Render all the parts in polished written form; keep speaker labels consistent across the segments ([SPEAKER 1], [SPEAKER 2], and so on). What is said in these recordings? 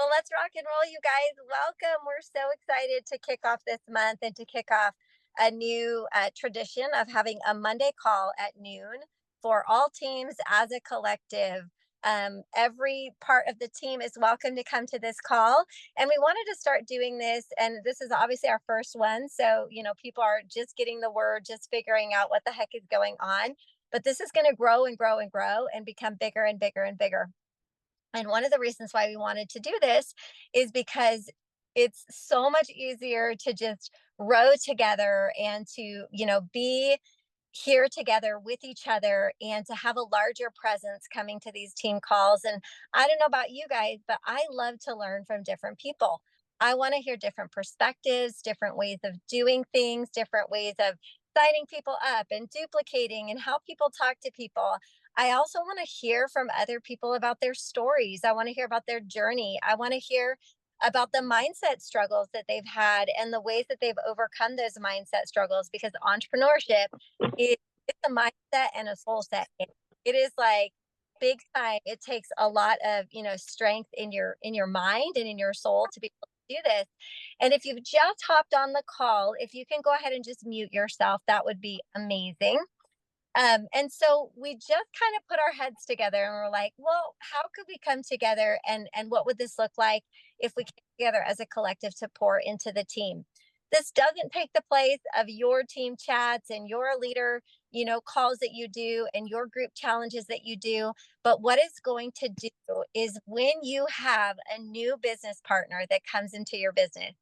[SPEAKER 1] Let's rock and roll, you guys. Welcome. We're so excited to kick off this month and to kick off a new tradition of having a Monday call at noon for all teams as a collective. Every part of the team is welcome to come to this call. And we wanted to start doing this. And this is obviously our first one. So, people are just getting the word, just figuring out what the heck is going on. But this is going to grow and grow and grow and become bigger and bigger and bigger. And one of the reasons why we wanted to do this is because it's so much easier to just row together and to, be here together with each other and to have a larger presence coming to these team calls. And I don't know about you guys, but I love to learn from different people. I want to hear different perspectives, different ways of doing things, different ways of signing people up and duplicating and how people talk to people. I also want to hear from other people about their stories. I want to hear about their journey. I want to hear about the mindset struggles that they've had and the ways that they've overcome those mindset struggles because entrepreneurship is it's a mindset and a soul set. It is like big time. It takes a lot of, strength in your mind and in your soul to be able to do this. And if you've just hopped on the call, if you can go ahead and just mute yourself, that would be amazing. And so we just kind of put our heads together and we're like, well, how could we come together and what would this look like if we came together as a collective to pour into the team? This doesn't take the place of your team chats and your leader, calls that you do and your group challenges that you do. But what it's going to do is when you have a new business partner that comes into your business,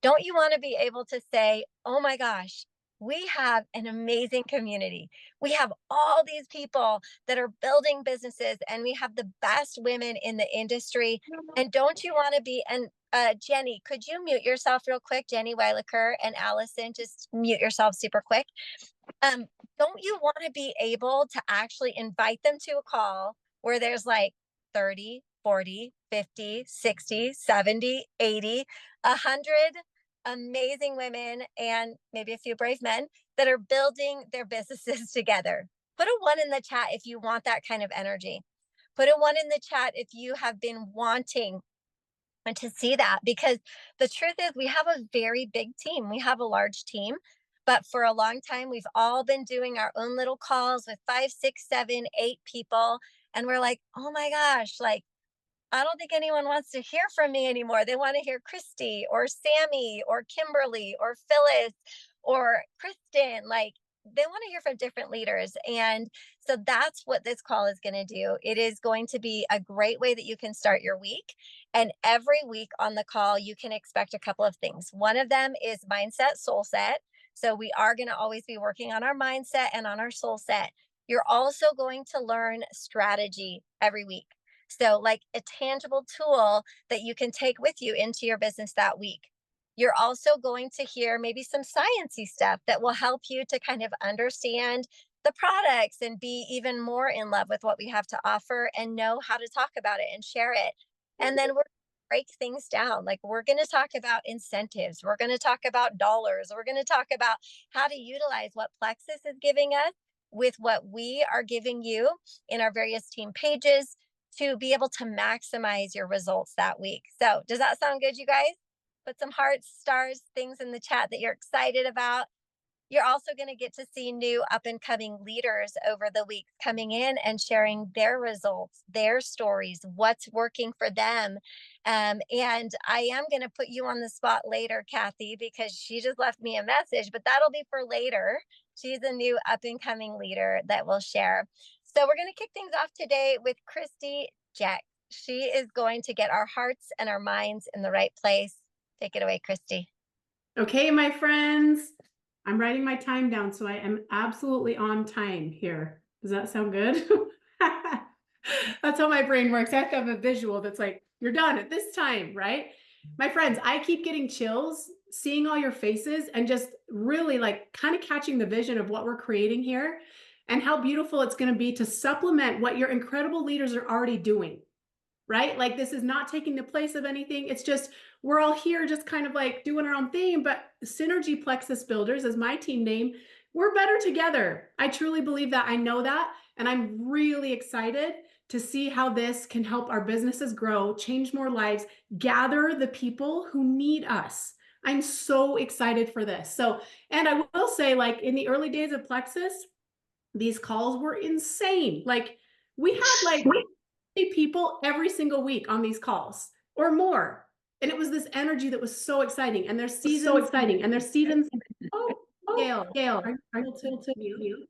[SPEAKER 1] don't you want to be able to say, oh my gosh, we have an amazing community. We have all these people that are building businesses, and we have the best women in the industry. And don't you want to be, and Jenny, could you mute yourself real quick? Jenny Weilaker and Allison, just mute yourself super quick. Um, don't you want to be able to actually invite them to a call where there's like 30, 40, 50, 60, 70, 80, 100 amazing women and maybe a few brave men that are building their businesses together? Put a one in the chat if you want that kind of energy. Put a one in the chat if you have been wanting and to see that, because the truth is we have a very big team. We have a large team, but for a long time we've all been doing our own little calls with 5, 6, 7, 8 people, and we're like, oh my gosh, like I don't think anyone wants to hear from me anymore. They want to hear Christy or Sammy or Kimberly or Phyllis or Kristen. Like they want to hear from different leaders. And so that's what this call is going to do. It is going to be a great way that you can start your week. And every week on the call, you can expect a couple of things. One of them is mindset, soul set. So we are going to always be working on our mindset and on our soul set. You're also going to learn strategy every week. So, like a tangible tool that you can take with you into your business that week. You're also going to hear maybe some sciencey stuff that will help you to kind of understand the products and be even more in love with what we have to offer and know how to talk about it and share it. And then we're break things down. Like we're going to talk about incentives. We're going to talk about dollars. We're going to talk about how to utilize what Plexus is giving us with what we are giving you in our various team pages to be able to maximize your results that week. So does that sound good, you guys? Put some hearts, stars, things in the chat that you're excited about. You're also going to get to see new up and coming leaders over the week coming in and sharing their results, their stories, what's working for them. And I am going to put you on the spot later, Kathy, because she just left me a message, but that'll be for later. She's a new up and coming leader that will share. So we're going to kick things off today with Christy Jack. She is going to get our hearts and our minds in the right place. Take it away, Christy.
[SPEAKER 2] Okay, my friends, I'm writing my time down, so I am absolutely on time here. Does that sound good? That's how my brain works. I have to have a visual that's like, you're done at this time, right? My friends, I keep getting chills seeing all your faces and just really like kind of catching the vision of what we're creating here and how beautiful it's going to be to supplement what your incredible leaders are already doing, right? Like this is not taking the place of anything. It's just, we're all here just kind of like doing our own thing, but Synergy Plexus Builders is my team name. We're better together. I truly believe that. I know that. And I'm really excited to see how this can help our businesses grow, change more lives, gather the people who need us. I'm so excited for this. So, and I will say, like in the early days of Plexus, these calls were insane. Like we had like people every single week on these calls or more. And it was this energy that was so exciting. And there's seasons. Oh, Gail, are you able to mute?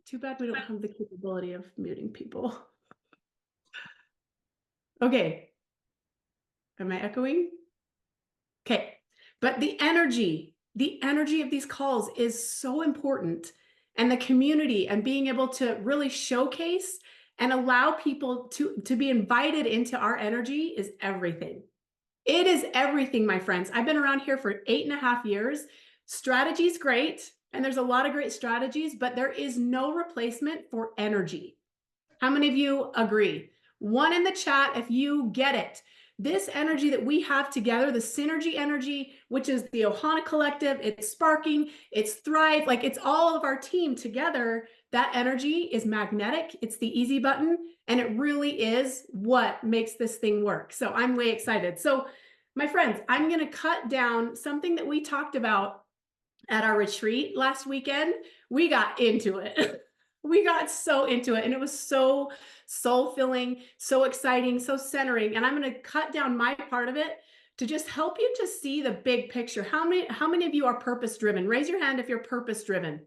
[SPEAKER 2] Too bad we don't have the capability of muting people. Okay. Am I echoing? Okay. But the energy of these calls is so important. And the community and being able to really showcase and allow people to be invited into our energy is everything. It is everything, my friends. I've been around here for 8.5 years. Strategy's great, and there's a lot of great strategies, but there is no replacement for energy. How many of you agree? One in the chat if you get it. This energy that we have together, the synergy energy, which is the Ohana collective, it's sparking, it's thrive, like it's all of our team together. That energy is magnetic. It's the easy button, and it really is what makes this thing work. So I'm way excited. So my friends, I'm going to cut down something that we talked about at our retreat last weekend. We got into it. We got so into it, and it was so soul-filling, so exciting, so centering. And I'm going to cut down my part of it to just help you to see the big picture. How many of you are purpose-driven? Raise your hand if you're purpose-driven.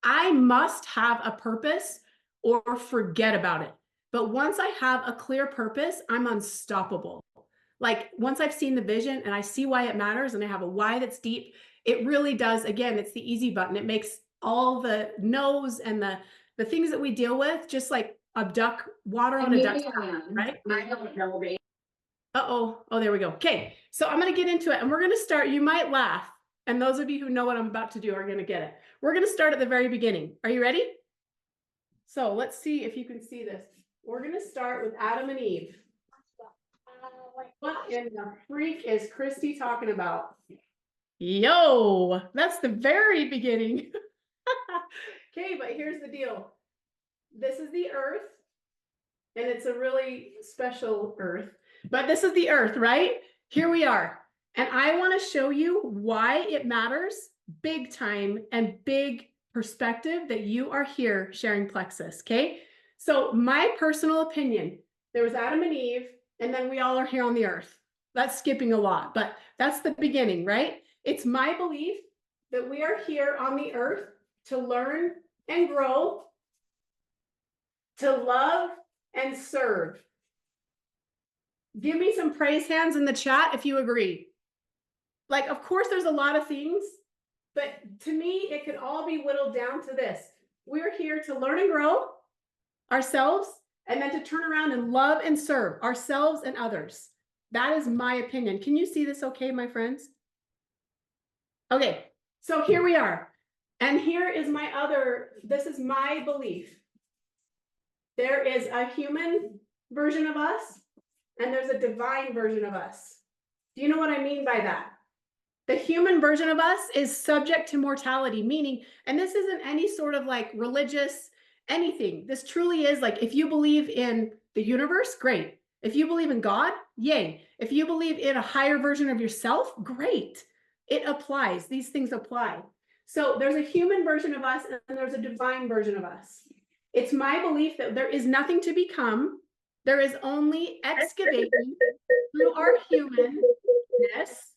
[SPEAKER 2] I must have a purpose or forget about it. But once I have a clear purpose, I'm unstoppable. Like once I've seen the vision and I see why it matters and I have a why that's deep, it really does. Again, it's the easy button. It makes all the no's and the things that we deal with just like a duck, water on a duck's back, right? Uh-oh. Oh, there we go. Okay. So I'm going to get into it and we're going to start. You might laugh. And those of you who know what I'm about to do are going to get it. We're going to start at the very beginning. Are you ready? So let's see if you can see this. We're going to start with Adam and Eve. What in the freak is Christy talking about? Yo, that's the very beginning. Okay, but here's the deal. This is the earth, and it's a really special earth, but this is the earth, right? Here we are. And I want to show you why it matters big time and big perspective that you are here sharing Plexus, okay? So my personal opinion, there was Adam and Eve, and then we all are here on the earth. That's skipping a lot, but that's the beginning, right? It's my belief that we are here on the earth to learn and grow, to love and serve. Give me some praise hands in the chat if you agree. Like, of course, there's a lot of things, but to me, it can all be whittled down to this. We're here to learn and grow ourselves, and then to turn around and love and serve ourselves and others. That is my opinion. Can you see this okay, my friends? Okay, so here we are. And here is this is my belief. There is a human version of us, and there's a divine version of us. Do you know what I mean by that? The human version of us is subject to mortality, meaning, and this isn't any sort of like religious anything. This truly is like, if you believe in the universe, great. If you believe in God, yay. If you believe in a higher version of yourself, great. It applies. These things apply. So there's a human version of us and there's a divine version of us. It's my belief that there is nothing to become. There is only excavating through our humanness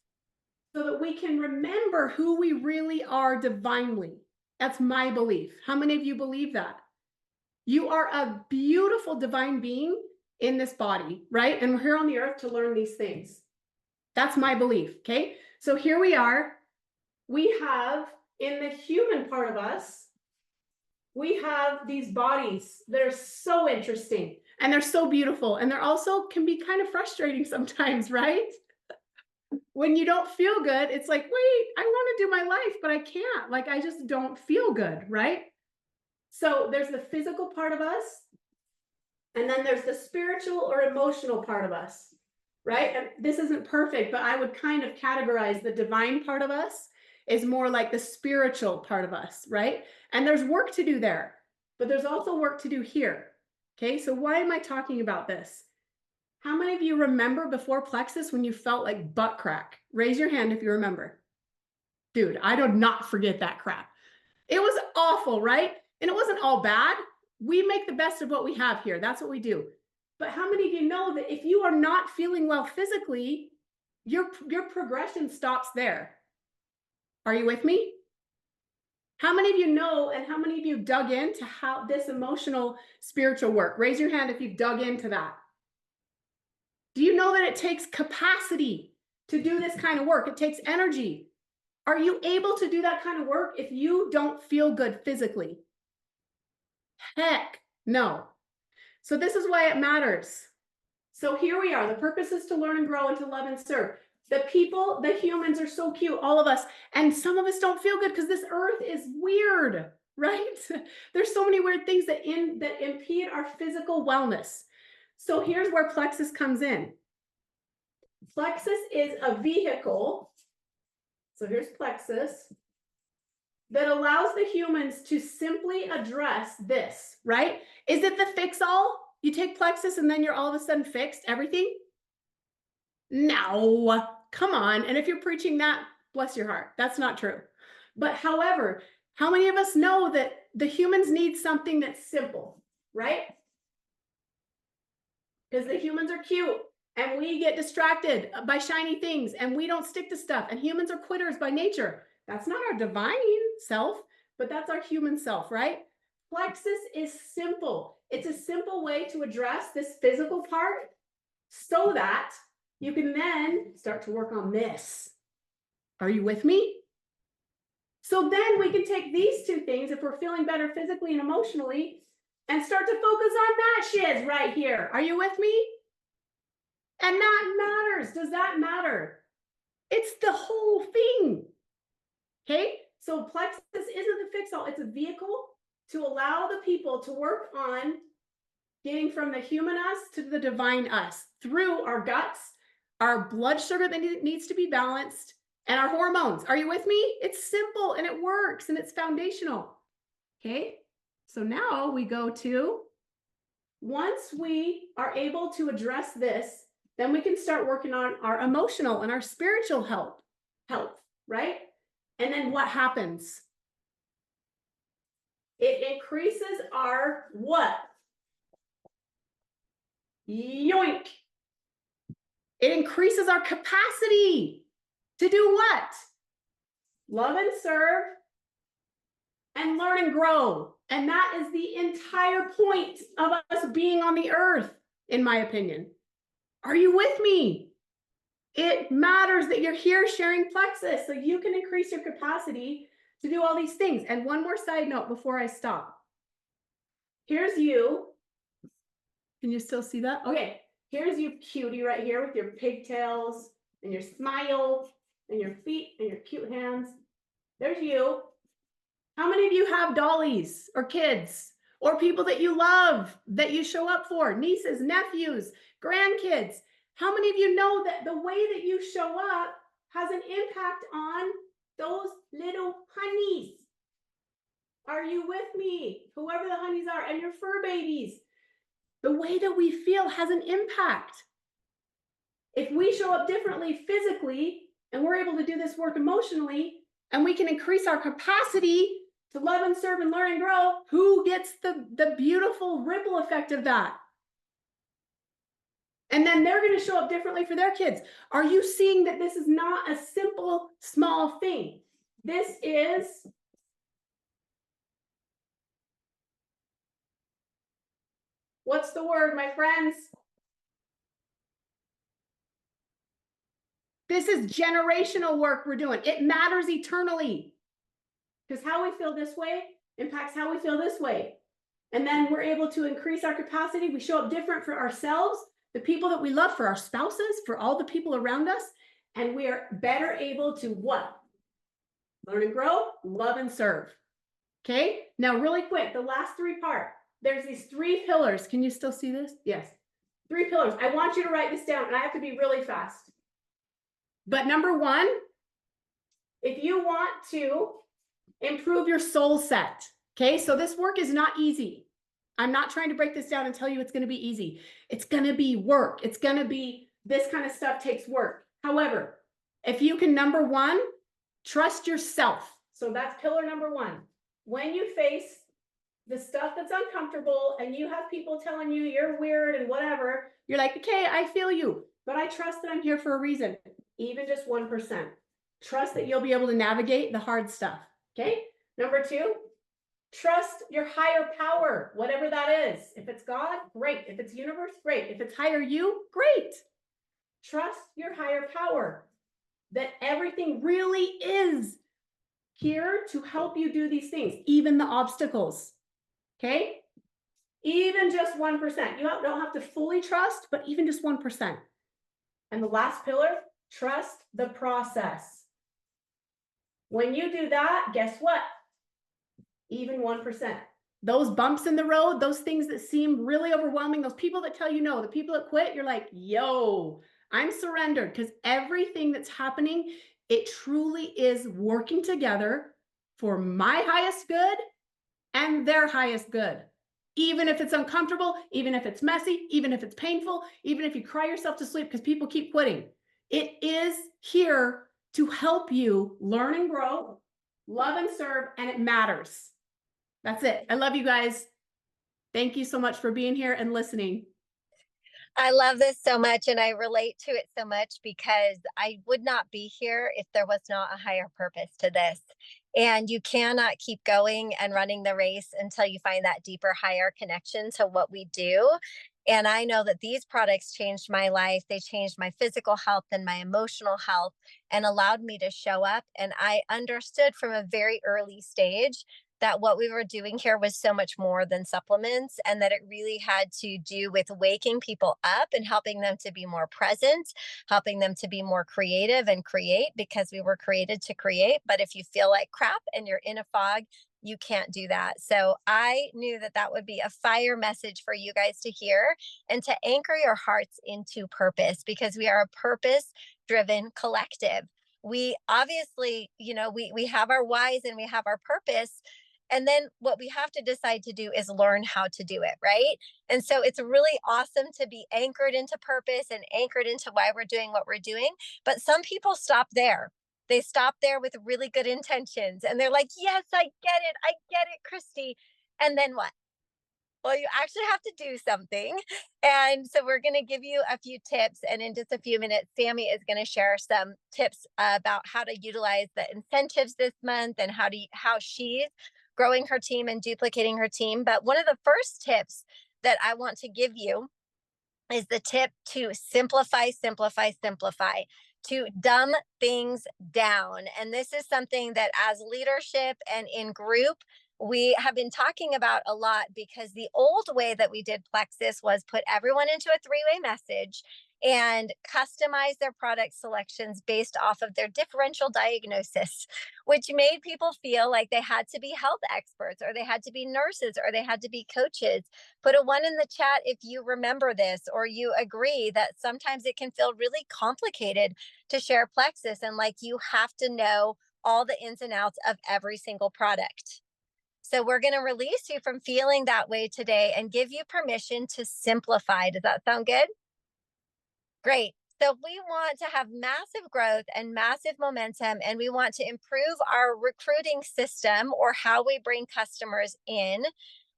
[SPEAKER 2] so that we can remember who we really are divinely. That's my belief. How many of you believe that? You are a beautiful divine being in this body, right? And we're here on the earth to learn these things. That's my belief, okay? So here we are. We have, in the human part of us, we have these bodies that are so interesting and they're so beautiful. And they're also can be kind of frustrating sometimes, right? When you don't feel good, it's like, wait, I want to do my life, but I can't. Like, I just don't feel good, right? So there's the physical part of us, and then there's the spiritual or emotional part of us, right? And this isn't perfect, but I would kind of categorize the divine part of us is more like the spiritual part of us, right? And there's work to do there. but there's also work to do here. Okay, so why am I talking about this? How many of you remember before plexus when you felt like butt crack? Raise your hand if you remember. Dude, I do not forget that crap. It was awful, right? And it wasn't all bad. We make the best of what we have here. That's what we do. But how many of you know that if you are not feeling well physically, your progression stops there? Are you with me? How many of you know, and how many of you dug into how this emotional spiritual work? Raise your hand if you've dug into that. Do you know that it takes capacity to do this kind of work? It takes energy. Are you able to do that kind of work if you don't feel good physically? Heck no. So this is why it matters. So here we are. The purpose is to learn and grow and to love and serve. The people, the humans are so cute, all of us. And some of us don't feel good because this earth is weird, right? There's so many weird things that impede our physical wellness. So here's where plexus comes in. Plexus is a vehicle. So here's plexus that allows the humans to simply address this, right? Is it the fix all? You take plexus and then you're all of a sudden fixed everything? No, come on. And if you're preaching that, bless your heart. That's not true. But however, how many of us know that the humans need something that's simple, right? Because the humans are cute and we get distracted by shiny things and we don't stick to stuff. And humans are quitters by nature. That's not our divine self, but that's our human self, right? Plexus is simple. It's a simple way to address this physical part so that you can then start to work on this. Are you with me? So then we can take these two things, if we're feeling better physically and emotionally, and start to focus on that shiz right here. Are you with me? And that matters. Does that matter? It's the whole thing. Okay? So plexus isn't the fix-all. It's a vehicle to allow the people to work on getting from the human us to the divine us through our guts, our blood sugar that needs to be balanced, and our hormones. Are you with me? It's simple and it works and it's foundational. Okay? So now we go to, once we are able to address this, then we can start working on our emotional and our spiritual health, right? And then what happens? It increases our what? Yoink. It increases our capacity to do what? Love and serve and learn and grow. And that is the entire point of us being on the earth, in my opinion. Are you with me? It matters that you're here sharing plexus so you can increase your capacity to do all these things. And one more side note before I stop. Here's you. Can you still see that? Okay. Here's you cutie right here with your pigtails and your smile and your feet and your cute hands. There's you. How many of you have dollies or kids or people that you love that you show up for? Nieces, nephews, grandkids. How many of you know that the way that you show up has an impact on those little honeys? Are you with me? Whoever the honeys are and your fur babies. The way that we feel has an impact. If we show up differently physically and we're able to do this work emotionally and we can increase our capacity to love and serve and learn and grow, who gets the beautiful ripple effect of that? And then they're going to show up differently for their kids. Are you seeing that this is not a simple, small thing? This is what's the word, my friends? This is generational work we're doing. It matters eternally. Because how we feel this way impacts how we feel this way. And then we're able to increase our capacity. We show up different for ourselves, the people that we love, for our spouses, for all the people around us. And we are better able to what? Learn and grow, love and serve. Okay? Now, really quick, the last three part. There's these three pillars. Can you still see this? Yes. Three pillars. I want you to write this down, and I have to be really fast. But number one, if you want to improve your soul set, Okay, so this work is not easy. I'm not trying to break this down and tell you it's going to be easy. It's going to be work. It's going to be this kind of stuff takes work. However, if you can, number one, trust yourself. So that's pillar number one. When you face the stuff that's uncomfortable and you have people telling you you're weird and whatever, you're like, okay, I feel you, but I trust that I'm here for a reason. Even just 1%. Trust that you'll be able to navigate the hard stuff. Okay. Number two, trust your higher power, whatever that is. If it's God, great. If it's universe, great. If it's higher you, great. Trust your higher power, that everything really is here to help you do these things, even the obstacles. Okay? Even just 1%. You don't have to fully trust, but even just 1%. And the last pillar, trust the process. When you do that, guess what? Even 1%. Those bumps in the road, those things that seem really overwhelming, those people that tell you no, the people that quit, you're like, yo, I'm surrendered, because everything that's happening, it truly is working together for my highest good and their highest good. Even if it's uncomfortable, even if it's messy, even if it's painful, even if you cry yourself to sleep because people keep quitting, it is here to help you learn and grow, love and serve, and it matters. That's it. I love you guys. Thank you so much for being here and listening.
[SPEAKER 1] I love this so much and I relate to it so much because I would not be here if there was not a higher purpose to this. And you cannot keep going and running the race until you find that deeper, higher connection to what we do. And I know that these products changed my life. They changed my physical health and my emotional health and allowed me to show up. And I understood from a very early stage that what we were doing here was so much more than supplements, and that it really had to do with waking people up and helping them to be more present, helping them to be more creative and create, because we were created to create. But if you feel like crap and you're in a fog, you can't do that. So I knew that that would be a fire message for you guys to hear and to anchor your hearts into purpose, because we are a purpose driven collective. We obviously, we have our whys and we have our purpose, and then what we have to decide to do is learn how to do it, right? And so it's really awesome to be anchored into purpose and anchored into why we're doing what we're doing. But some people stop there. They stop there with really good intentions and they're like, yes, I get it. I get it, Christy. And then what? Well, you actually have to do something. And so we're going to give you a few tips. And in just a few minutes, Sammy is going to share some tips about how to utilize the incentives this month and how she's growing her team and duplicating her team. But one of the first tips that I want to give you is the tip to simplify, simplify, simplify, to dumb things down. And this is something that as leadership and in group, we have been talking about a lot, because the old way that we did Plexus was put everyone into a three-way message and customize their product selections based off of their differential diagnosis, which made people feel like they had to be health experts or they had to be nurses or they had to be coaches. Put a one in the chat if you remember this or you agree that sometimes it can feel really complicated to share Plexus and like you have to know all the ins and outs of every single product. So we're going to release you from feeling that way today and give you permission to simplify. Does that sound good? Great. So we want to have massive growth and massive momentum, and we want to improve our recruiting system or how we bring customers in.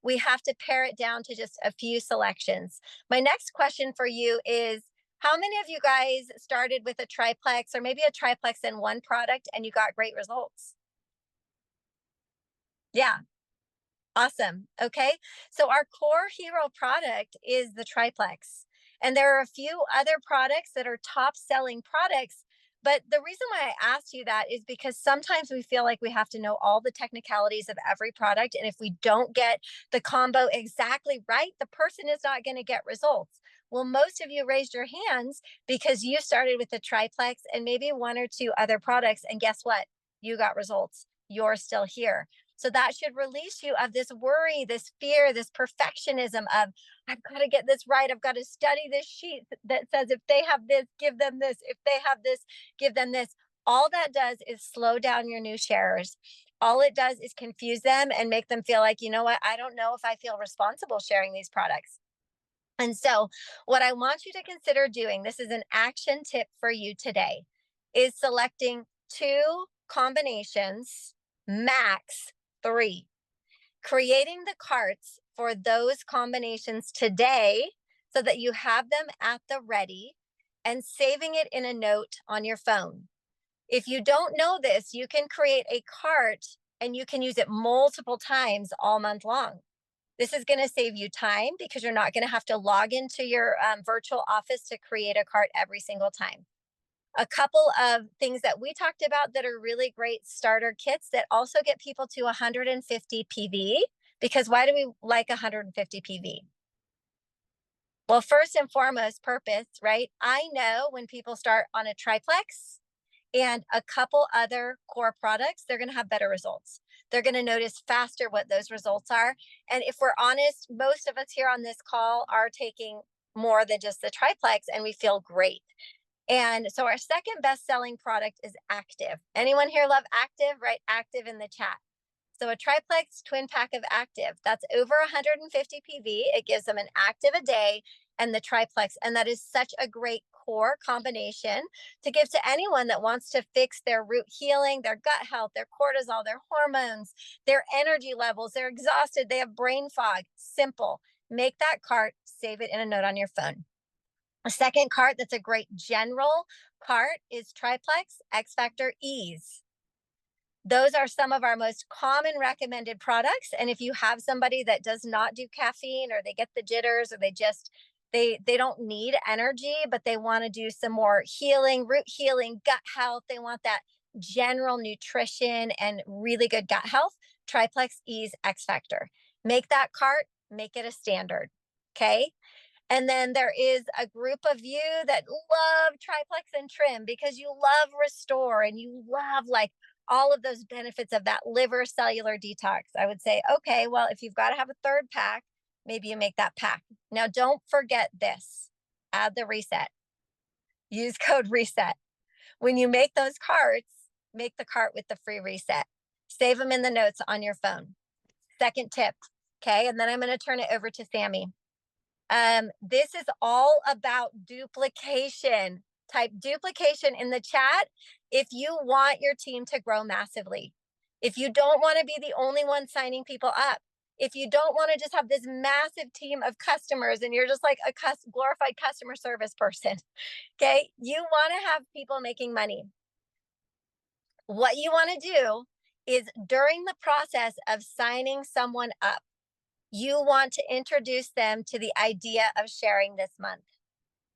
[SPEAKER 1] We have to pare it down to just a few selections. My next question for you is, how many of you guys started with a triplex or maybe a triplex in one product and you got great results? Yeah. Awesome. Okay. So our core hero product is the triplex. And there are a few other products that are top selling products. But the reason why I asked you that is because sometimes we feel like we have to know all the technicalities of every product. And if we don't get the combo exactly right, the person is not going to get results. Well, most of you raised your hands because you started with the triplex and maybe one or two other products. And guess what? You got results. You're still here. So that should release you of this worry, this fear, this perfectionism of, I've got to get this right. I've got to study this sheet that says if they have this, give them this. If they have this, give them this. All that does is slow down your new sharers. All it does is confuse them and make them feel like, you know what, I don't know if I feel responsible sharing these products. And so, what I want you to consider doing, this is an action tip for you today, is selecting two combinations, max three, creating the carts for those combinations today so that you have them at the ready and saving it in a note on your phone. If you don't know this, you can create a cart and you can use it multiple times all month long. This is going to save you time because you're not going to have to log into your virtual office to create a cart every single time. A couple of things that we talked about that are really great starter kits that also get people to 150 PV. Because why do we like 150 PV? Well, first and foremost, purpose, right? I know when people start on a triplex and a couple other core products, they're going to have better results. They're going to notice faster what those results are. And if we're honest, most of us here on this call are taking more than just the triplex and we feel great. And so our second best selling product is Active. Anyone here love Active? Write Active in the chat. So a triplex twin pack of Active, that's over 150 PV. It gives them an active a day and the triplex. And that is such a great core combination to give to anyone that wants to fix their root healing, their gut health, their cortisol, their hormones, their energy levels. They're exhausted. They have brain fog. Simple. Make that cart, save it in a note on your phone. A second cart that's a great general cart is Triplex X Factor Ease. Those are some of our most common recommended products. And if you have somebody that does not do caffeine or they get the jitters or they don't need energy, but they want to do some more healing, root healing, gut health, they want that general nutrition and really good gut health, Triplex Ease X Factor. Make that cart, make it a standard. Okay. And then there is a group of you that love triplex and trim because you love restore and you love like all of those benefits of that liver cellular detox. I would say, okay, well, if you've got to have a third pack, maybe you make that pack. Now, don't forget this, add the reset, use code reset. When you make those carts, make the cart with the free reset. Save them in the notes on your phone. Second tip. Okay. And then I'm going to turn it over to Sammy. This is all about duplication. Type duplication in the chat if you want your team to grow massively. If you don't want to be the only one signing people up. If you don't want to just have this massive team of customers and you're just like a glorified customer service person, okay? You want to have people making money. What you want to do is during the process of signing someone up, you want to introduce them to the idea of sharing this month.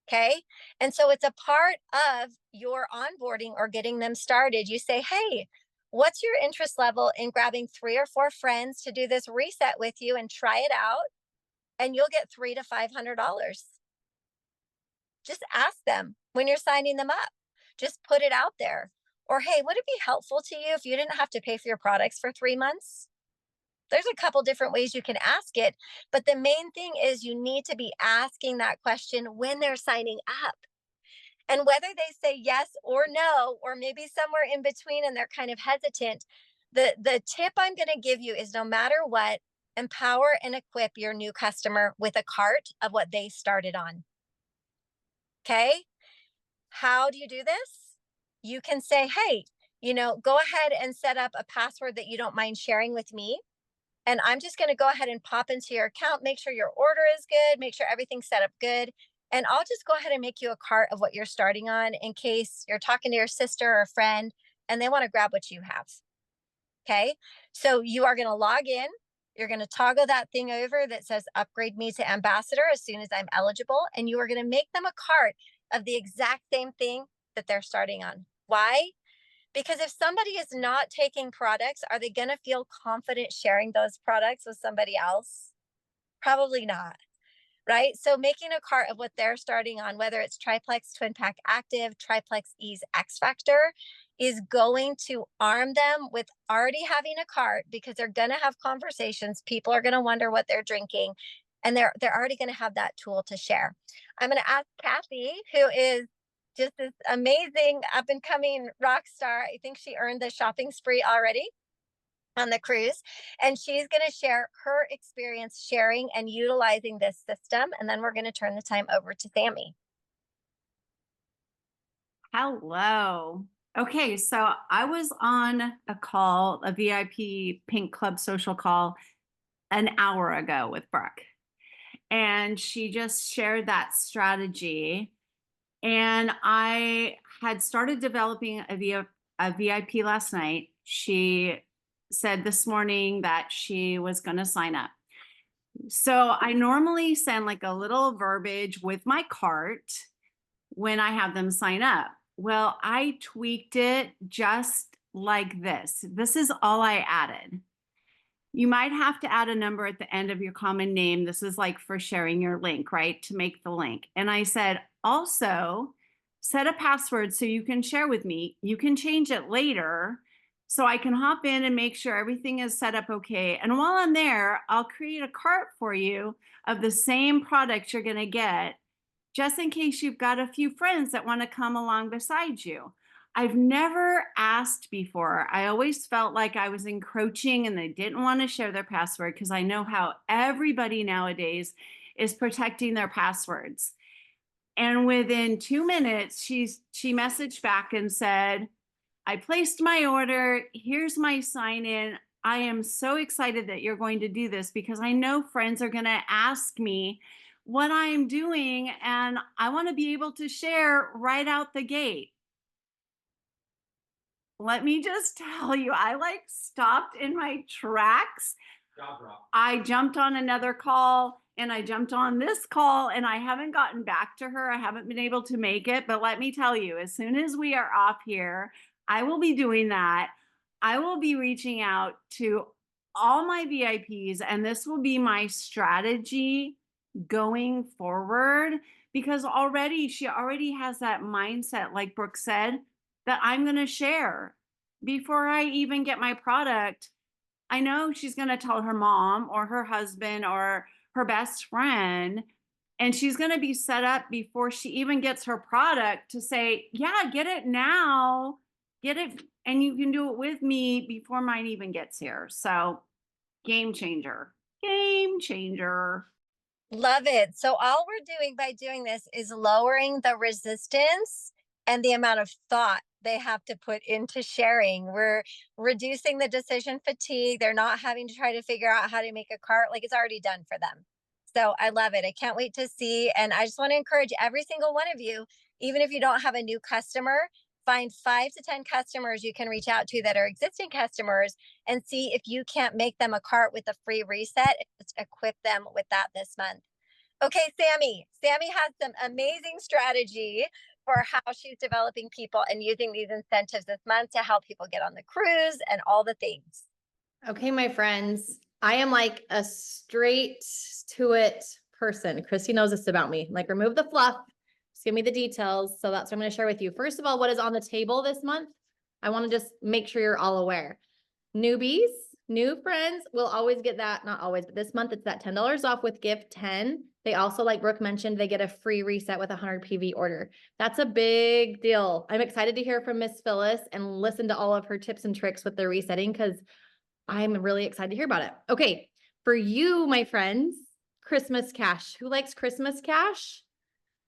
[SPEAKER 1] Okay. And so it's a part of your onboarding or getting them started. You say, hey, what's your interest level in grabbing 3 or 4 friends to do this reset with you and try it out? And you'll get $300 to $500. Just ask them when you're signing them up. Just put it out there. Or, hey, would it be helpful to you if you didn't have to pay for your products for 3 months? There's a couple different ways you can ask it, but the main thing is you need to be asking that question when they're signing up. And whether they say yes or no, or maybe somewhere in between and they're kind of hesitant, the tip I'm going to give you is no matter what, empower and equip your new customer with a cart of what they started on. Okay? How do you do this? You can say, hey, go ahead and set up a password that you don't mind sharing with me. And I'm just going to go ahead and pop into your account, make sure your order is good, make sure everything's set up good. And I'll just go ahead and make you a cart of what you're starting on in case you're talking to your sister or friend and they want to grab what you have. Okay. So you are going to log in. You're going to toggle that thing over that says upgrade me to ambassador as soon as I'm eligible. And you are going to make them a cart of the exact same thing that they're starting on. Why? Because if somebody is not taking products, are they going to feel confident sharing those products with somebody else? Probably not. Right. So making a cart of what they're starting on, whether it's Triplex Twin Pack Active, Triplex Ease X Factor, is going to arm them with already having a cart because they're going to have conversations. People are going to wonder what they're drinking and they're already going to have that tool to share. I'm going to ask Kathy, who is just this amazing up and coming rock star. I think she earned the shopping spree already. on the cruise. And she's going to share her experience sharing and utilizing this system. And then we're going to turn the time over to Sammy.
[SPEAKER 3] Hello. Okay, so I was on a call, a VIP Pink Club social call an hour ago with Brooke, and she just shared that strategy. And I had started developing a VIP last night. She said this morning that she was going to sign up. So I normally send like a little verbiage with my cart when I have them sign up. Well, I tweaked it just like this. This is all I added. You might have to add a number at the end of your common name. This is like for sharing your link, right? To make the link. And I said, also set a password so you can share with me. You can change it later so I can hop in and make sure everything is set up okay. And while I'm there, I'll create a cart for you of the same product you're going to get, just in case you've got a few friends that want to come along beside you. I've never asked before. I always felt like I was encroaching and they didn't want to share their password because I know how everybody nowadays is protecting their passwords. And within 2 minutes, she messaged back and said, I placed my order. Here's my sign in. I am so excited that you're going to do this because I know friends are going to ask me what I'm doing and I want to be able to share right out the gate. Let me just tell you, I like stopped in my tracks. I jumped on another call and I jumped on this call and I haven't gotten back to her. I haven't been able to make it, but let me tell you, as soon as we are off here, I will be doing that. I will be reaching out to all my VIPs and this will be my strategy going forward because she already has that mindset, like Brooke said, that I'm going to share before I even get my product. I know she's going to tell her mom or her husband or her best friend, and she's going to be set up before she even gets her product to say, yeah, get it now, get it, and you can do it with me before mine even gets here. So game changer, game changer.
[SPEAKER 1] Love it. So all we're doing by doing this is lowering the resistance and the amount of thought they have to put into sharing. We're reducing the decision fatigue. They're not having to try to figure out how to make a cart, like it's already done for them. So I love it. I can't wait to see. And I just want to encourage every single one of you, even if you don't have a new customer, find 5 to 10 customers you can reach out to that are existing customers and see if you can't make them a cart with a free reset and just equip them with that this month. Okay, Sammy. Sammy has some amazing strategy for how she's developing people and using these incentives this month to help people get on the cruise and all the things.
[SPEAKER 4] Okay, my friends, I am like a straight to it person. Christy knows this about me. Like, remove the fluff, just give me the details. So that's what I'm going to share with you. First of all, what is on the table this month? I want to just make sure you're all aware. Newbies, new friends will always get that. Not always, but this month it's that $10 off with gift 10. They also, like Brooke mentioned, they get a free reset with a 100 PV order. That's a big deal. I'm excited to hear from Miss Phyllis and listen to all of her tips and tricks with the resetting because I'm really excited to hear about it. Okay, for you, my friends, Christmas cash. Who likes Christmas cash?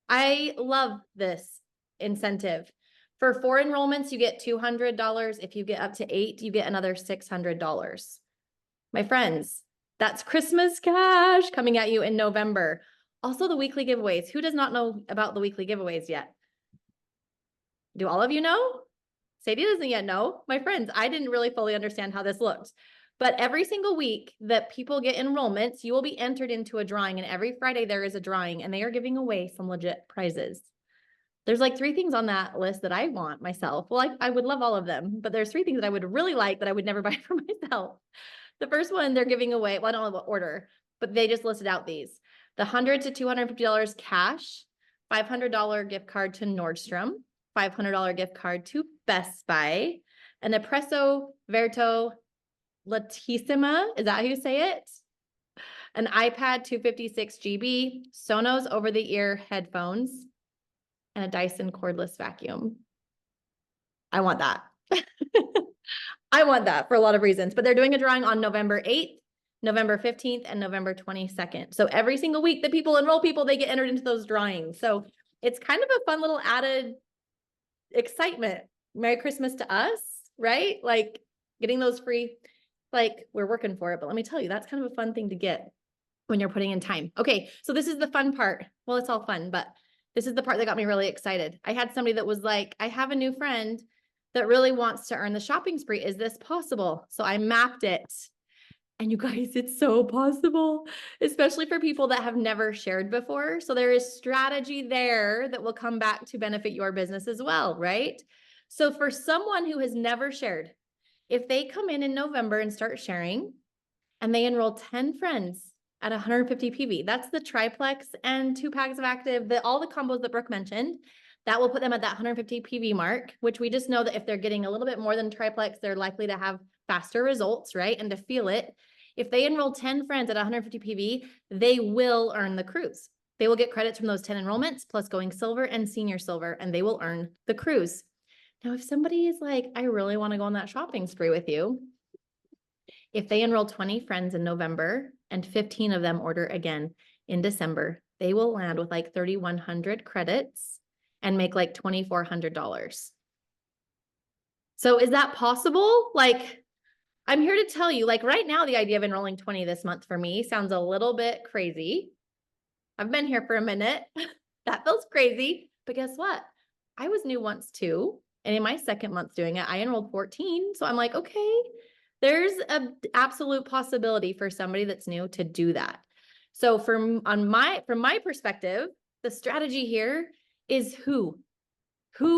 [SPEAKER 4] I love this incentive. For 4 enrollments, you get $200. If you get up to 8, you get another $600. My friends, that's Christmas cash coming at you in November. Also, the weekly giveaways. Who does not know about the weekly giveaways yet? Do all of you know? Sadie doesn't yet know. My friends, I didn't really fully understand how this looked. But every single week that people get enrollments, you will be entered into a drawing. And every Friday there is a drawing and they are giving away some legit prizes. There's like 3 things on that list that I want myself. Well, I would love all of them, but there's 3 things that I would really like that I would never buy for myself. The first one they're giving away, well, I don't know what order, but they just listed out these. The $100 to $250 cash, $500 gift card to Nordstrom, $500 gift card to Best Buy, an Espresso Verto Latissima, is that how you say it? An iPad 256 GB, Sonos over-the-ear headphones, and a Dyson cordless vacuum. I want that. I want that for a lot of reasons, but they're doing a drawing on November 8th, November 15th, and November 22nd. So every single week that people enroll people, they get entered into those drawings. So it's kind of a fun little added excitement. Merry Christmas to us, right? Like getting those free, like we're working for it. But let me tell you, that's kind of a fun thing to get when you're putting in time. Okay, so this is the fun part. Well, it's all fun, but this is the part that got me really excited. I had somebody that was like, I have a new friend that really wants to earn the shopping spree. Is this possible? So I mapped it. And you guys, it's so possible, especially for people that have never shared before. So there is strategy there that will come back to benefit your business as well, right? So for someone who has never shared, if they come in November and start sharing and they enroll 10 friends at 150 PV, that's the triplex and 2 packs of active, all the combos that Brooke mentioned, that will put them at that 150 PV mark, which we just know that if they're getting a little bit more than triplex, they're likely to have faster results, right? And to feel it. If they enroll 10 friends at 150 PV, they will earn the cruise. They will get credits from those 10 enrollments plus going silver and senior silver, and they will earn the cruise. Now, if somebody is like, I really want to go on that shopping spree with you, if they enroll 20 friends in November and 15 of them order again in December, they will land with like 3,100 credits and make like $2,400. So is that possible? Like, I'm here to tell you, like right now, the idea of enrolling 20 this month for me sounds a little bit crazy. I've been here for a minute. That feels crazy. But guess what? I was new once too. And in my second month doing it, I enrolled 14. So I'm like, okay, there's an absolute possibility for somebody that's new to do that. So from my perspective, the strategy here is who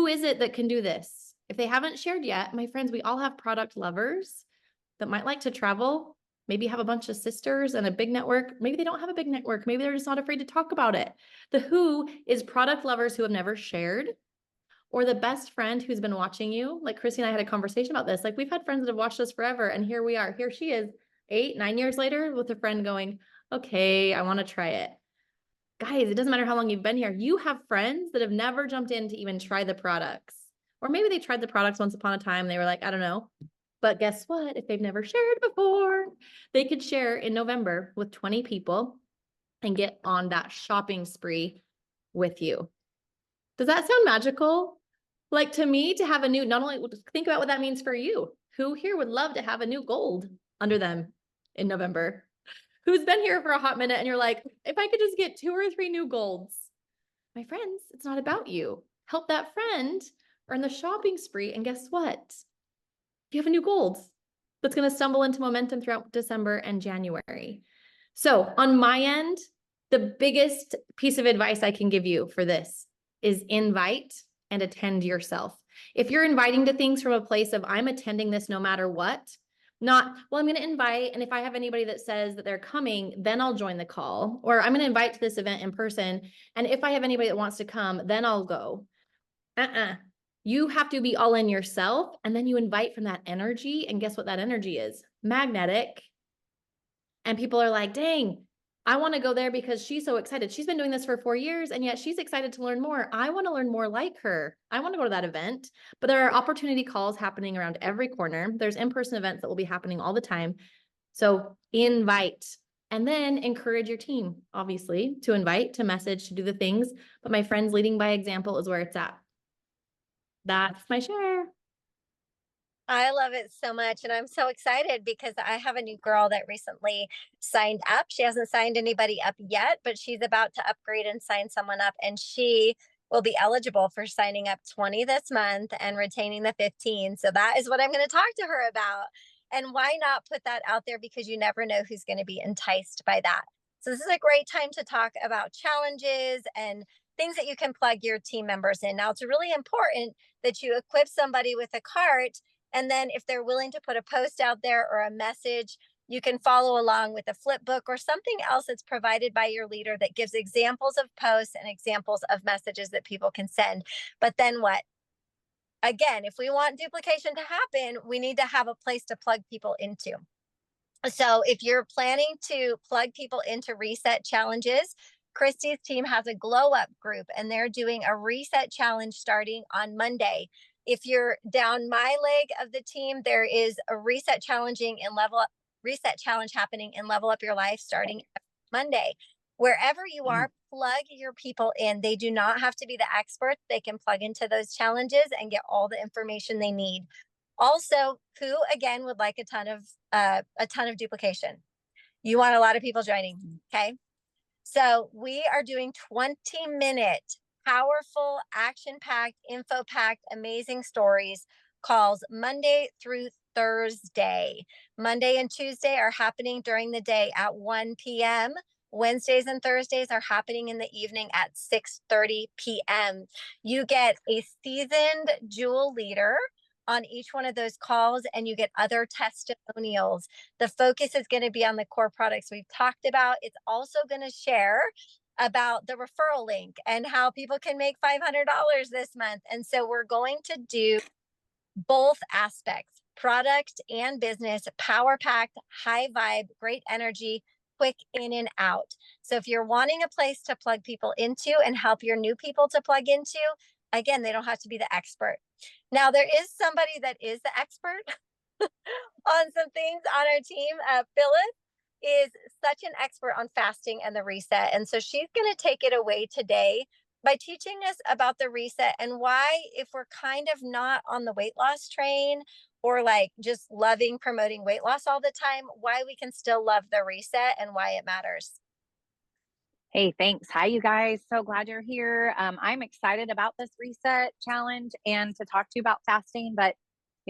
[SPEAKER 4] is it that can do this? If they haven't shared yet, my friends, we all have product lovers that might like to travel, maybe have a bunch of sisters and a big network. Maybe they don't have a big network. Maybe they're just not afraid to talk about it. The who is product lovers who have never shared, or the best friend who's been watching you. Like Chrissy and I had a conversation about this. Like we've had friends that have watched us forever, and here we are. Here she is 8, 9 years later with a friend going, okay, I want to try it. Guys, it doesn't matter how long you've been here. You have friends that have never jumped in to even try the products. Or maybe they tried the products once upon a time. They were like, I don't know. But guess what? If they've never shared before, they could share in November with 20 people and get on that shopping spree with you. Does that sound magical? Like to me, to have a new, not only think about what that means for you. Who here would love to have a new gold under them in November? Who's been here for a hot minute and you're like, if I could just get 2 or 3 new golds. My friends, it's not about you. Help that friend earn the shopping spree. And guess what? You have a new gold that's going to stumble into momentum throughout December and January. So on my end, the biggest piece of advice I can give you for this is invite and attend yourself. If you're inviting to things from a place of I'm attending this no matter what, not, well, I'm going to invite, and if I have anybody that says that they're coming, then I'll join the call, or I'm going to invite to this event in person, and if I have anybody that wants to come, then I'll go. You have to be all in yourself, and then you invite from that energy, and guess what that energy is? Magnetic. And people are like, dang, I want to go there because she's so excited. She's been doing this for 4 years, and yet she's excited to learn more. I want to learn more like her. I want to go to that event. But there are opportunity calls happening around every corner. There's in-person events that will be happening all the time. So invite, and then encourage your team, obviously, to invite, to message, to do the things. But my friends, leading by example is where it's at. That's my share.
[SPEAKER 1] I love it so much. And I'm so excited because I have a new girl that recently signed up. She hasn't signed anybody up yet, but she's about to upgrade and sign someone up. And she will be eligible for signing up 20 this month and retaining the 15. So that is what I'm going to talk to her about. And why not put that out there? Because you never know who's going to be enticed by that. So this is a great time to talk about challenges and things that you can plug your team members in. Now, it's really important that you equip somebody with a cart. And then if they're willing to put a post out there or a message, you can follow along with a flip book or something else that's provided by your leader that gives examples of posts and examples of messages that people can send. But then what? Again, if we want duplication to happen, we need to have a place to plug people into. So if you're planning to plug people into reset challenges, Christy's team has a glow up group and they're doing a reset challenge starting on Monday. If you're down my leg of the team, there is a reset challenge happening in Level Up Your Life starting Monday. Wherever you are, plug your people in. They do not have to be the experts. They can plug into those challenges and get all the information they need. Also, who again would like a ton of duplication? You want a lot of people joining, okay? So we are doing 20-minute, powerful, action-packed, info-packed, amazing stories calls Monday through Thursday. Monday and Tuesday are happening during the day at 1 p.m. Wednesdays and Thursdays are happening in the evening at 6:30 p.m. You get a seasoned Jewel leader on each one of those calls, and you get other testimonials. The focus is going to be on the core products we've talked about. It's also going to share about the referral link and how people can make $500 this month. And so we're going to do both aspects, product and business, power packed, high vibe, great energy, quick in and out. So if you're wanting a place to plug people into and help your new people to plug into, again, they don't have to be the expert. Now, there is somebody that is the expert on some things on our team. Phyllis is such an expert on fasting and the reset. And so she's going to take it away today by teaching us about the reset and why, if we're kind of not on the weight loss train or like just loving promoting weight loss all the time, why we can still love the reset and why it matters.
[SPEAKER 5] Hey, thanks. Hi, you guys. So glad you're here. I'm excited about this reset challenge and to talk to you about fasting. But,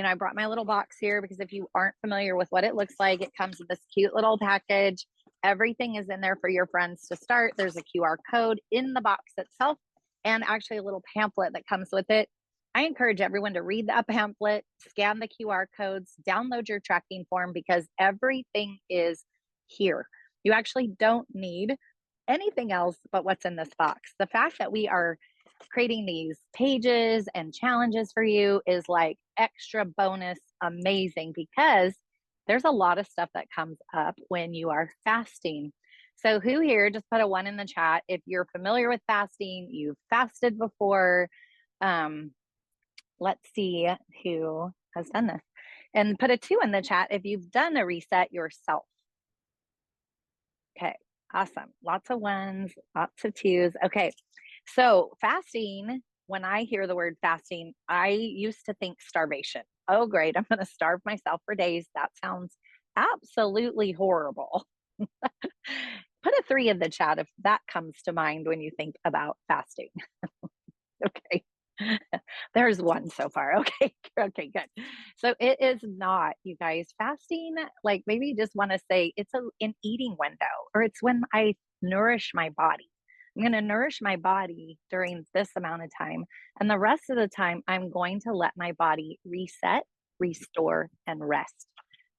[SPEAKER 5] I brought my little box here because if you aren't familiar with what it looks like, it comes with this cute little package. Everything is in there for your friends to start. There's a QR code in the box itself and actually a little pamphlet that comes with it. I encourage everyone to read the pamphlet, scan the QR codes, download your tracking form because everything is here. You actually don't need anything else but what's in this box. The fact that we are creating these pages and challenges for you is like extra bonus amazing because there's a lot of stuff that comes up when you are fasting. So who here, just put a 1 in the chat if you're familiar with fasting, you've fasted before. Let's see who has done this, and put a 2 in the chat if you've done a reset yourself. Okay. Awesome. Lots of 1s, lots of 2s. Okay. So fasting, when I hear the word fasting, I used to think starvation. Oh, great. I'm going to starve myself for days. That sounds absolutely horrible. Put a 3 in the chat if that comes to mind when you think about fasting. Okay. There's 1 so far. Okay. Okay, good. So it is not, you guys, fasting, like maybe you just want to say it's an eating window, or it's when I nourish my body. I'm going to nourish my body during this amount of time. And the rest of the time, I'm going to let my body reset, restore, and rest.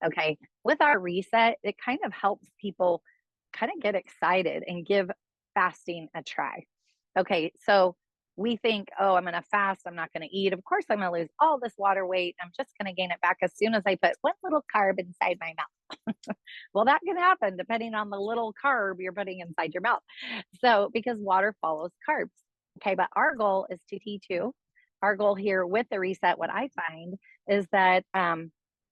[SPEAKER 5] Okay. With our reset, it kind of helps people kind of get excited and give fasting a try. Okay. So we think, oh, I'm going to fast. I'm not going to eat. Of course, I'm going to lose all this water weight. I'm just going to gain it back as soon as I put 1 little carb inside my mouth. Well, that can happen depending on the little carb you're putting inside your mouth. So, because water follows carbs. Okay. But our goal is to teach you. Our goal here with the reset, what I find is that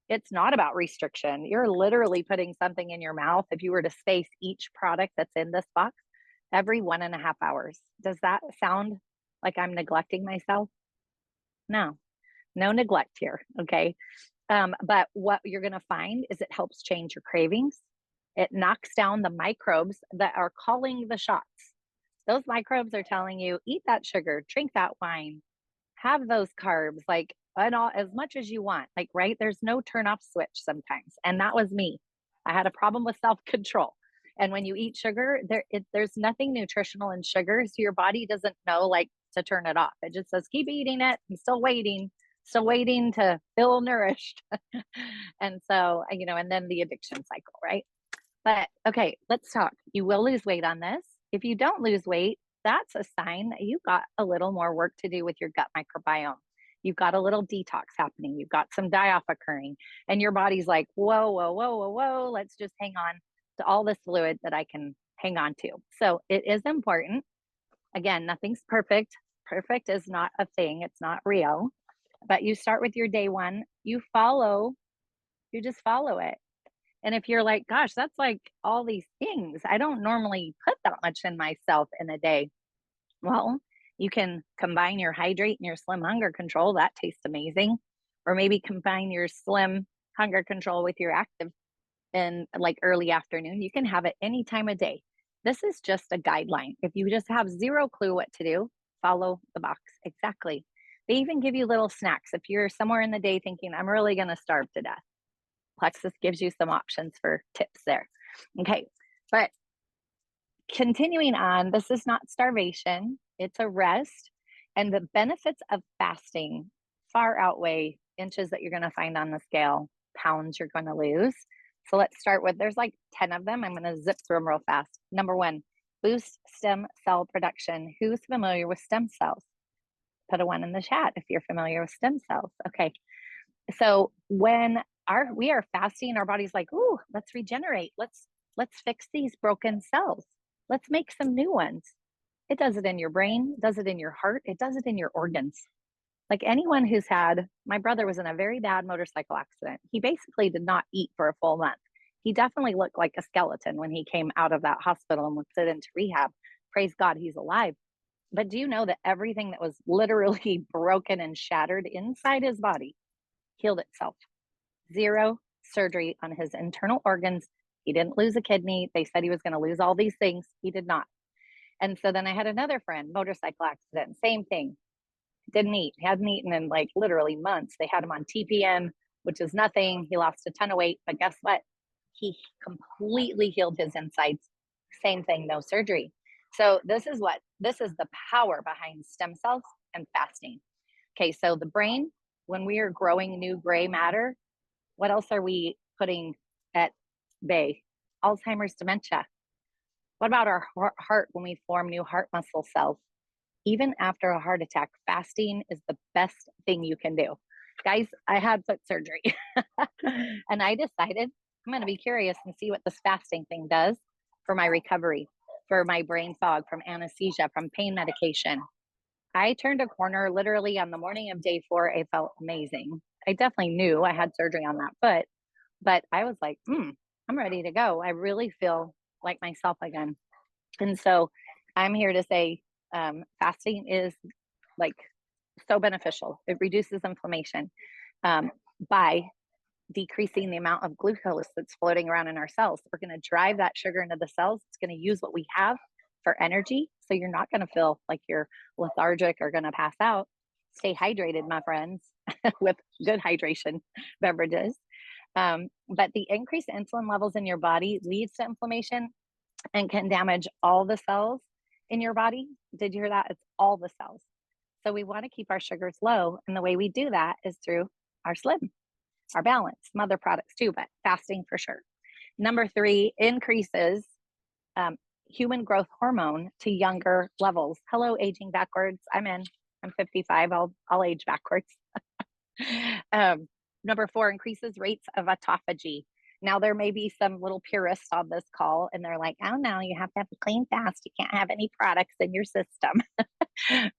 [SPEAKER 5] it's not about restriction. You're literally putting something in your mouth. If you were to space each product that's in this box every 1.5 hours, does that sound like I'm neglecting myself? No neglect here. Okay. But what you're going to find is it helps change your cravings. It knocks down the microbes that are calling the shots. Those microbes are telling you, eat that sugar, drink that wine, have those carbs, like and all, as much as you want. Like, right? There's no turn off switch sometimes. And that was me. I had a problem with self-control. And when you eat sugar, there's nothing nutritional in sugar. So your body doesn't know like to turn it off. It just says, keep eating it. I'm still waiting to feel nourished. And so, and then the addiction cycle, right? But okay, let's talk. You will lose weight on this. If you don't lose weight, that's a sign that you've got a little more work to do with your gut microbiome. You've got a little detox happening. You've got some die-off occurring. And your body's like, whoa. Let's just hang on to all this fluid that I can hang on to. So it is important. Again, nothing's perfect. Perfect is not a thing. It's not real. But you start with your day one, you just follow it. And if you're like, gosh, that's like all these things, I don't normally put that much in myself in a day. Well, you can combine your hydrate and your slim hunger control. That tastes amazing. Or maybe combine your slim hunger control with your active in like early afternoon. You can have it any time of day. This is just a guideline. If you just have zero clue what to do, follow the box. Exactly. They even give you little snacks. If you're somewhere in the day thinking, I'm really going to starve to death, Plexus gives you some options for tips there. Okay. But continuing on, this is not starvation, it's a rest. And the benefits of fasting far outweigh inches that you're going to find on the scale, pounds you're going to lose. So let's start with, there's like 10 of them. I'm going to zip through them real fast. Number one, boost stem cell production. Who's familiar with stem cells? Put a one in the chat if you're familiar with stem cells. Okay. So when we are fasting, our body's like, ooh, let's regenerate. Let's fix these broken cells. Let's make some new ones. It does it in your brain, does it in your heart, it does it in your organs. Like anyone who's my brother was in a very bad motorcycle accident. He basically did not eat for a full month. He definitely looked like a skeleton when he came out of that hospital and was put into rehab. Praise God, he's alive. But do you know that everything that was literally broken and shattered inside his body healed itself? Zero surgery on his internal organs. He didn't lose a kidney. They said he was going to lose all these things. He did not. And so then I had another friend, motorcycle accident, same thing. Didn't eat. He hadn't eaten in like literally months. They had him on TPN, which is nothing. He lost a ton of weight, but guess what? He completely healed his insides. Same thing, no surgery. So this is the power behind stem cells and fasting. Okay, so the brain, when we are growing new gray matter, what else are we putting at bay? Alzheimer's, dementia. What about our heart when we form new heart muscle cells? Even after a heart attack, fasting is the best thing you can do. Guys, I had foot surgery and I decided I'm going to be curious and see what this fasting thing does for my recovery, for my brain fog, from anesthesia, from pain medication. I turned a corner literally on the morning of day 4. It felt amazing. I definitely knew I had surgery on that foot, but I was like, I'm ready to go. I really feel like myself again. And so I'm here to say fasting is like so beneficial. It reduces inflammation by decreasing the amount of glucose that's floating around in our cells. We're going to drive that sugar into the cells. It's going to use what we have for energy. So you're not going to feel like you're lethargic or going to pass out. Stay hydrated, my friends, with good hydration beverages. But the increased insulin levels in your body leads to inflammation and can damage all the cells in your body. Did you hear that? It's all the cells. So we want to keep our sugars low. And the way we do that is through our slim, our balance, some other products too, but fasting for sure. Number 3, increases human growth hormone to younger levels. Hello, aging backwards. I'm 55. I'll age backwards. Number 4, increases rates of autophagy. Now, there may be some little purists on this call, and they're like, oh, no, you have to have a clean fast. You can't have any products in your system.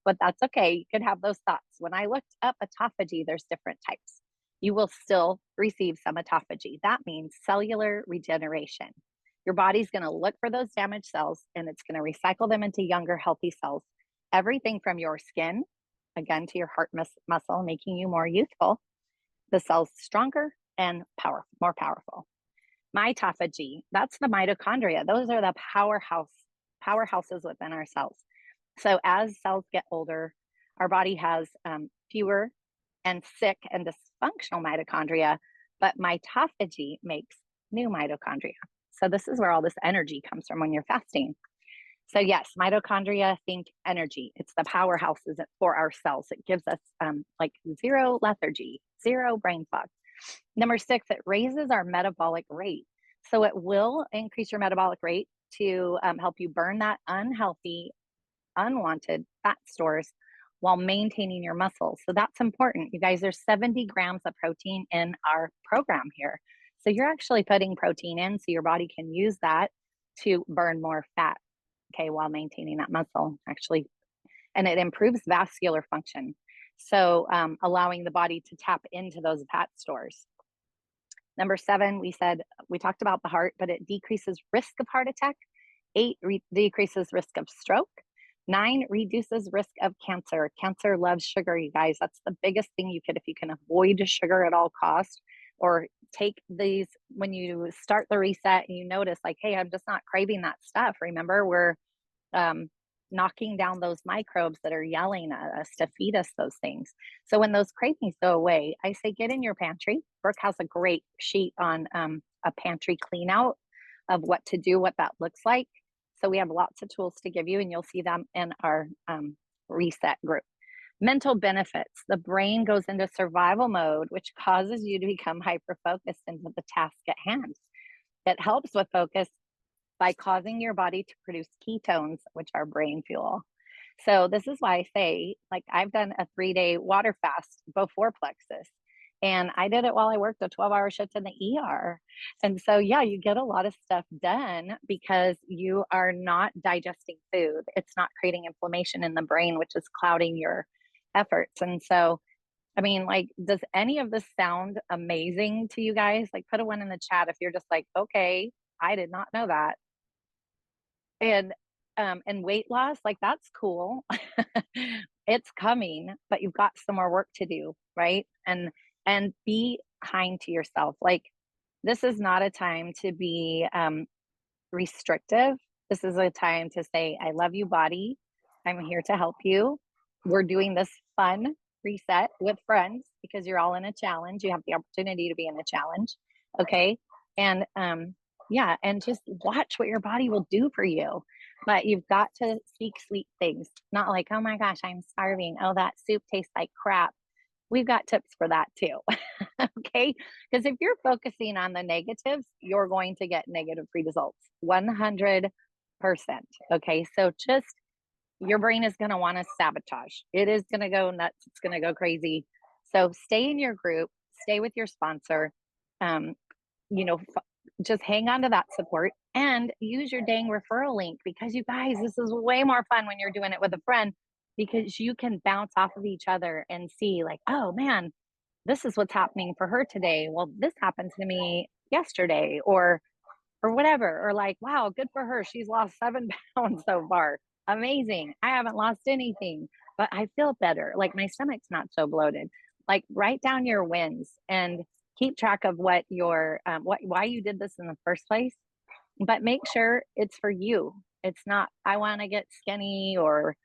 [SPEAKER 5] But that's okay. You could have those thoughts. When I looked up autophagy, there's different types. You will still receive some autophagy. That means cellular regeneration. Your body's going to look for those damaged cells, and it's going to recycle them into younger, healthy cells. Everything from your skin, again, to your heart muscle, making you more youthful. The cells stronger and more powerful. Mitophagy, that's the mitochondria. Those are the powerhouses within our cells. So as cells get older, our body has fewer and sick and dysfunctional mitochondria, but mitophagy makes new mitochondria. So this is where all this energy comes from when you're fasting. So yes, mitochondria, think energy. It's the powerhouses for our cells. It gives us like zero lethargy, zero brain fog. Number 6, it raises our metabolic rate. So it will increase your metabolic rate to help you burn that unhealthy, unwanted fat stores while maintaining your muscles. So that's important. You guys, there's 70 grams of protein in our program here. So you're actually putting protein in so your body can use that to burn more fat, okay, while maintaining that muscle actually. And it improves vascular function. So allowing the body to tap into those fat stores. Number 7, we talked about the heart, but it decreases risk of heart attack. 8, decreases risk of stroke. 9, reduces risk of cancer. Cancer loves sugar, you guys. That's the biggest thing if you can avoid sugar at all costs, or take these when you start the reset and you notice like, hey, I'm just not craving that stuff. Remember, we're knocking down those microbes that are yelling at us to feed us those things. So when those cravings go away, I say get in your pantry. Brooke has a great sheet on a pantry clean out of what to do, what that looks like. So we have lots of tools to give you, and you'll see them in our reset group. Mental benefits. The brain goes into survival mode, which causes you to become hyper-focused into the task at hand. It helps with focus by causing your body to produce ketones, which are brain fuel. So this is why I say, like, I've done a 3-day water fast before Plexus, and I did it while I worked a 12-hour shift in the ER. And so, yeah, you get a lot of stuff done because you are not digesting food. It's not creating inflammation in the brain, which is clouding your efforts. And so, I mean, like, does any of this sound amazing to you guys? Like, put a 1 in the chat if you're just like, okay, I did not know that. And weight loss, like, that's cool. It's coming, but you've got some more work to do, right? And be kind to yourself. Like, this is not a time to be restrictive. This is a time to say, I love you, body. I'm here to help you. We're doing this fun reset with friends because you're all in a challenge. You have the opportunity to be in a challenge. Okay. And yeah, and just watch what your body will do for you. But you've got to seek sweet things, not like, oh my gosh, I'm starving. Oh, that soup tastes like crap. We've got tips for that too. Okay. Because if you're focusing on the negatives, you're going to get negative results 100%. Okay. So just your brain is going to want to sabotage. It is going to go nuts. It's going to go crazy. So stay in your group, stay with your sponsor. You know, just hang on to that support and use your dang referral link, because you guys, this is way more fun when you're doing it with a friend, because you can bounce off of each other and see like, oh man, this is what's happening for her today. Well, this happened to me yesterday, or whatever, or like, wow, good for her. She's lost 7 pounds so far. Amazing. I haven't lost anything, but I feel better. Like, my stomach's not so bloated. Like, write down your wins and keep track of what your why you did this in the first place, but make sure it's for you. It's not, I want to get skinny or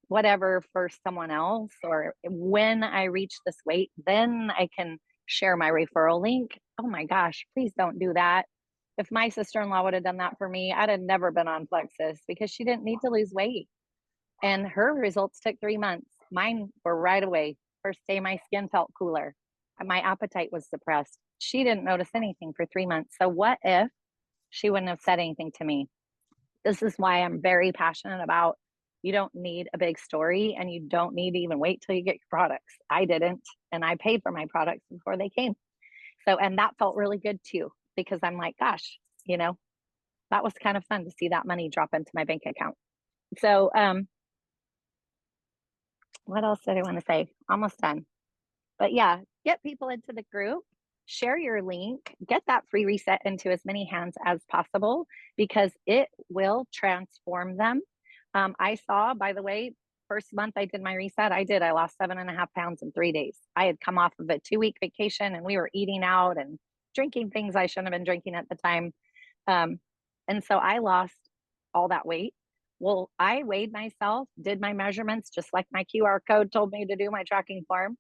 [SPEAKER 5] whatever for someone else, or when I reach this weight, then I can share my referral link. Oh my gosh, please don't do that. If my sister-in-law would have done that for me, I'd have never been on Plexus, because she didn't need to lose weight. And her results took 3 months. Mine were right away. First day, my skin felt cooler. My appetite was suppressed. She didn't notice anything for 3 months. So what if she wouldn't have said anything to me? This is why I'm very passionate about, you don't need a big story, and you don't need to even wait till you get your products. I didn't, and I paid for my products before they came. So, and that felt really good too, because I'm like, gosh, you know, that was kind of fun to see that money drop into my bank account. So, what else did I want to say? Almost done. But yeah, get people into the group, share your link, get that free reset into as many hands as possible, because it will transform them. I saw, by the way, first month I did my reset, I lost 7.5 pounds in 3 days. I had come off of a 2-week vacation, and we were eating out and drinking things I shouldn't have been drinking at the time. And so I lost all that weight. Well, I weighed myself, did my measurements, just like my QR code told me to do, my tracking form,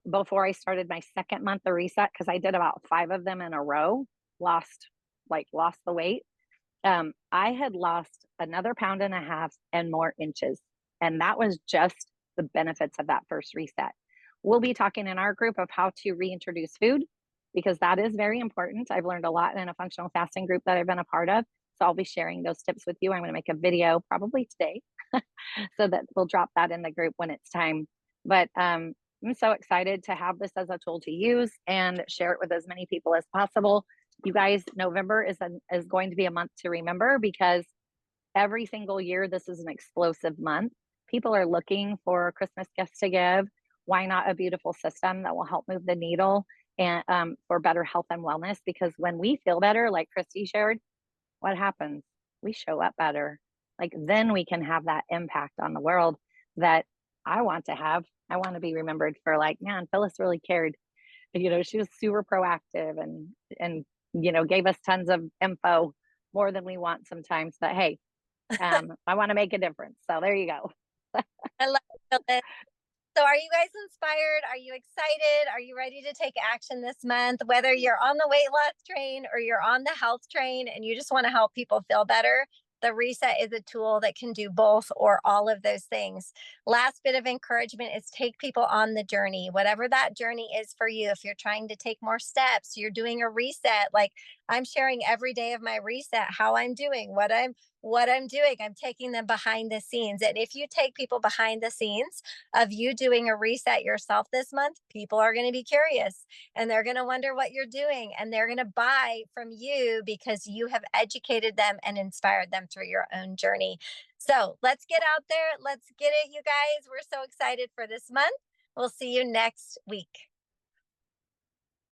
[SPEAKER 5] before I started my second month of reset, because I did about 5 of them in a row, lost the weight. I had lost another 1.5 pounds and more inches. And that was just the benefits of that first reset. We'll be talking in our group of how to reintroduce food, because that is very important. I've learned a lot in a functional fasting group that I've been a part of. So I'll be sharing those tips with you. I'm going to make a video probably today so that we'll drop that in the group when it's time. But I'm so excited to have this as a tool to use and share it with as many people as possible. You guys, November is going to be a month to remember, because every single year, this is an explosive month. People are looking for Christmas gifts to give, why not a beautiful system that will help move the needle and for better health and wellness? Because when we feel better, like Christy shared, what happens? We show up better. Like then we can have that impact on the world that I want to have. I want to be remembered for like, man, Phyllis really cared. You know, she was super proactive and gave us tons of info, more than we want sometimes. But hey, I want to make a difference. So there you go.
[SPEAKER 1] I love it. So are you guys inspired? Are you excited? Are you ready to take action this month? Whether you're on the weight loss train or you're on the health train and you just want to help people feel better, the reset is a tool that can do both or all of those things. Last bit of encouragement is take people on the journey, whatever that journey is for you. If you're trying to take more steps, you're doing a reset. Like I'm sharing every day of my reset, how I'm doing, what I'm doing. I'm taking them behind the scenes. And if you take people behind the scenes of you doing a reset yourself this month, people are going to be curious and they're going to wonder what you're doing and they're going to buy from you because you have educated them and inspired them through your own journey. So let's get out there. Let's get it, you guys. We're so excited for this month. We'll see you next week.